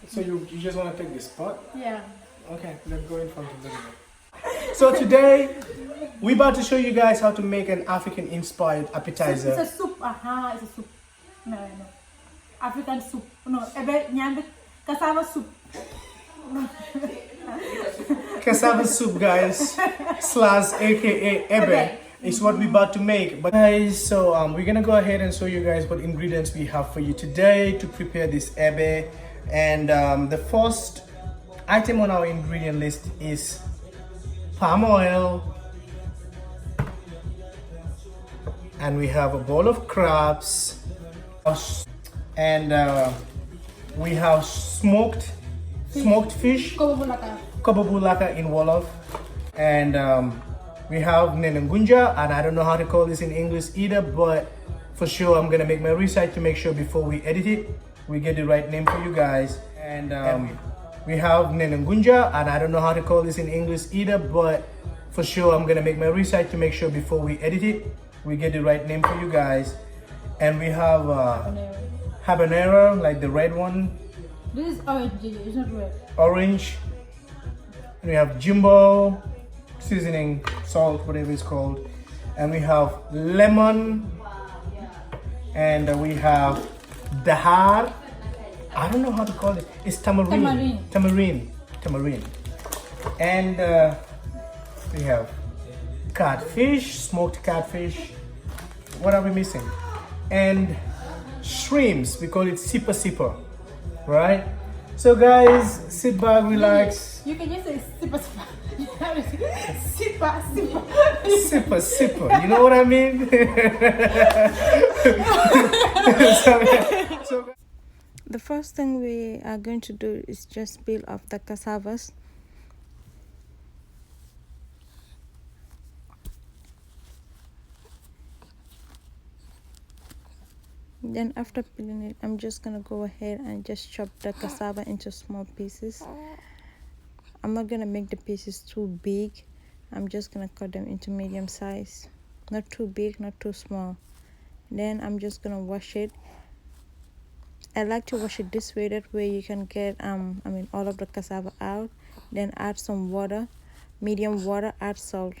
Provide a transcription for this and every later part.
So you just want to take this spot? Yeah. Okay, let's go in front of the video. So today, we're about to show you guys how to make an African-inspired appetizer. It's a soup. It's a soup. No. African soup. No, cassava soup. Cassava soup, guys, slash aka EBBEH is what we're about to make. But guys, so we're gonna go ahead and show you guys what ingredients we have for you today to prepare this EBBEH. And the first item on our ingredient list is palm oil, and we have a bowl of crabs, and we have smoked fish, kobobulaka in Wolof, and we have nenengunja, and I don't know how to call this in English either, but for sure I'm gonna make my research to make sure before we edit it we get the right name for you guys. And we have nenengunja, and I don't know how to call this in English either, but for sure I'm gonna make my research to make sure before we edit it we get the right name for you guys. And we have habanero, like the red one. This is orange, it's not red. Orange. And we have jumbo, seasoning, salt, whatever it's called. And we have lemon. And we have dahar. I don't know how to call it. It's tamarind. Tamarind. And we have catfish, smoked catfish. What are we missing? And shrimps. We call it sipa, right? So guys, sit back, relax. You can just say sipa. Sipa. You know what I mean? so, the first thing we are going to do is just peel off the cassavas. Then after peeling it, I'm just gonna go ahead and just chop the cassava into small pieces. I'm not gonna make the pieces too big. I'm just gonna cut them into medium size, not too big, not too small. Then I'm just gonna wash it. I like to wash it this way, that way you can get all of the cassava out. Then add some water, medium water, add salt.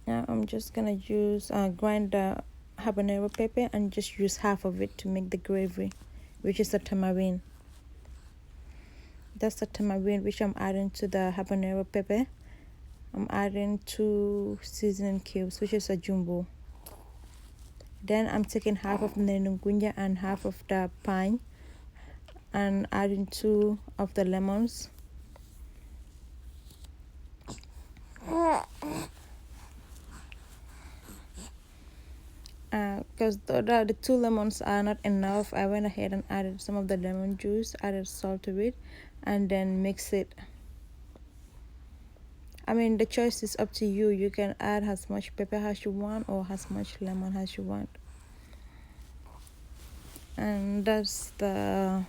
Now I'm just gonna use grind the habanero pepper and just use half of it to make the gravy, which is the tamarind. That's the tamarind which I'm adding to the habanero pepper. I'm adding 2 seasoning cubes, which is a jumbo. Then I'm taking half of the nenengunja and half of the pange and adding 2 of the lemons. Because the 2 lemons are not enough, I went ahead and added some of the lemon juice, added salt to it, and then mix it. The choice is up to you. You can add as much pepper as you want or as much lemon as you want. And that's the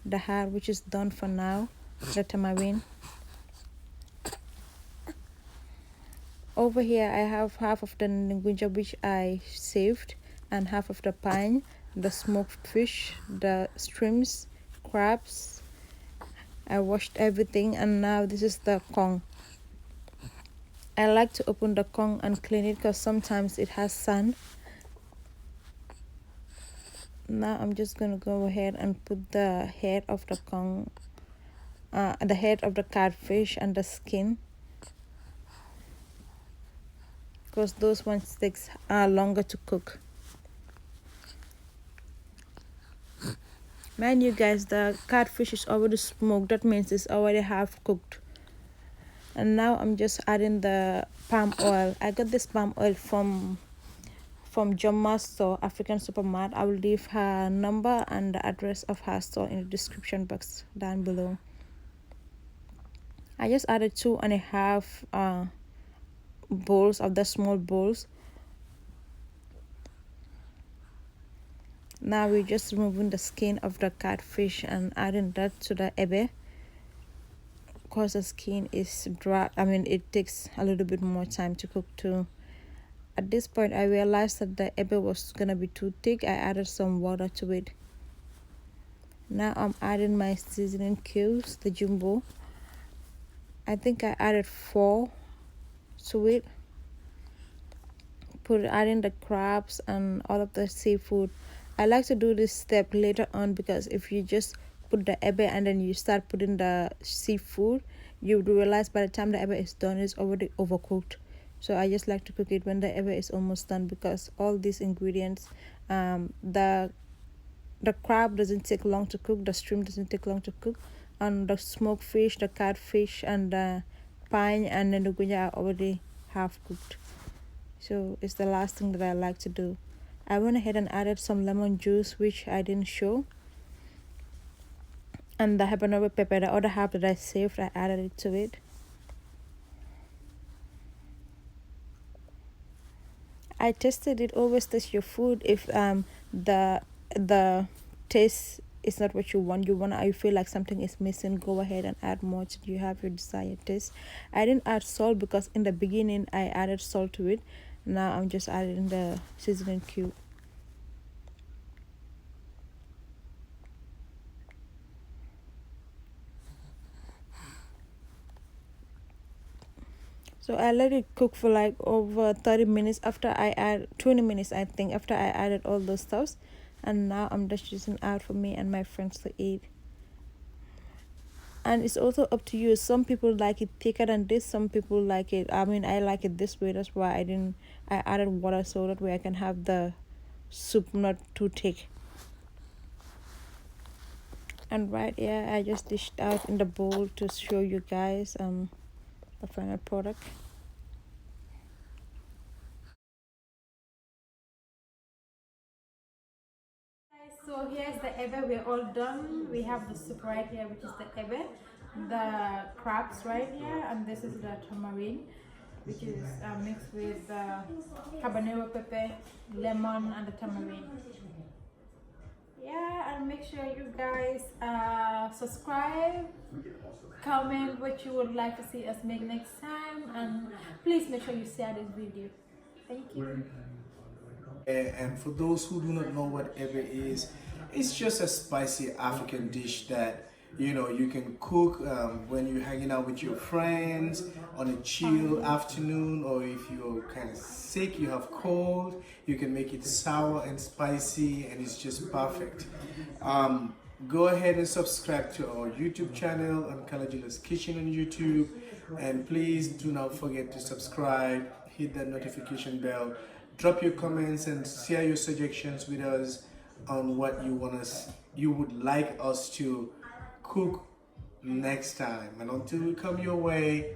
dahar, which is done for now, the tamarind. Over here I have half of the nenengunja which I saved, and half of the pange, the smoked fish, the shrimps, crabs. I washed everything, and now this is the kong. I like to open the kong and clean it because sometimes it has sand. Now I'm just gonna go ahead and put the head of the kong, the head of the catfish and the skin, because those ones takes longer to cook. Mind you guys, the catfish is already smoked, that means it's already half cooked. And now I'm just adding the palm oil. I got this palm oil from Joma store, African supermarket. I will leave her number and the address of her store in the description box down below. I just added 2.5 bowls of the small bowls. Now we're just removing the skin of the catfish and adding that to the EBBEH, because the skin is dry. It takes a little bit more time to cook too. At this point, I realized that the EBBEH was gonna be too thick. I added some water to it. Now I'm adding my seasoning cubes, the jumbo. I think I added 4 to it. Adding the crabs and all of the seafood. I like to do this step later on, because if you just put the EBBEH and then you start putting the seafood, you would realize by the time the EBBEH is done, it's already overcooked. So I just like to cook it when the EBBEH is almost done, because all these ingredients, the crab doesn't take long to cook, the shrimp doesn't take long to cook, and the smoked fish, the catfish, and the pange and the nugunya are already half cooked. So it's the last thing that I like to do. I went ahead and added some lemon juice, which I didn't show, and the habanero pepper, the other half that I saved, I added it to it. I tested it. Always test your food. If the taste is not what you feel like something is missing, go ahead and add more till you have your desired taste. I didn't add salt because in the beginning I added salt to it. Now I'm just adding the seasoning cube. So I let it cook for like over 30 minutes after I add 20 minutes, I think, after I added all those stuffs. And now I'm just using out for me and my friends to eat. And it's also up to you. Some people like it thicker than this, some people like it, I like it this way. That's why I added water, so that way I can have the soup not too thick. And right here, I just dished out in the bowl to show you guys the final product. So here's the EBBEH. We're all done. We have the soup right here, which is the EBBEH, the crabs right here, and this is the tamarind, which is mixed with habanero pepper, lemon, and the tamarind. Yeah, and make sure you guys subscribe, comment what you would like to see us make next time, and please make sure you share this video. Thank you. And for those who do not know what EBBEH is, it's just a spicy African dish that you can cook when you're hanging out with your friends on a chill afternoon, or if you're kind of sick, you have cold, you can make it sour and spicy, and it's just perfect. Go ahead and subscribe to our YouTube channel on Kalajula's Kitchen on YouTube, and please do not forget to subscribe, hit that notification bell, drop your comments and share your suggestions with us on what you would like us to cook next time. And until we come your way,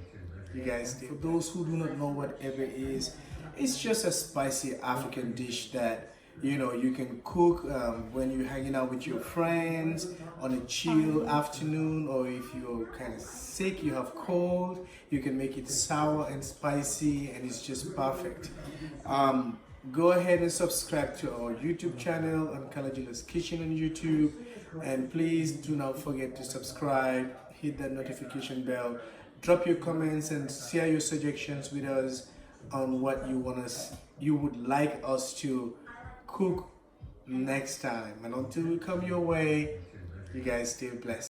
you guys stay. For those who do not know what EBBEH is, it's just a spicy African dish that you can cook when you're hanging out with your friends on a chill afternoon, or if you're kind of sick, you have cold, you can make it sour and spicy, and it's just perfect. Go ahead and subscribe to our YouTube channel on Kalajula's Kitchen on YouTube, and please do not forget to subscribe, hit that notification bell, drop your comments and share your suggestions with us on what you would like us to cook next time. And until we come your way, you guys stay blessed.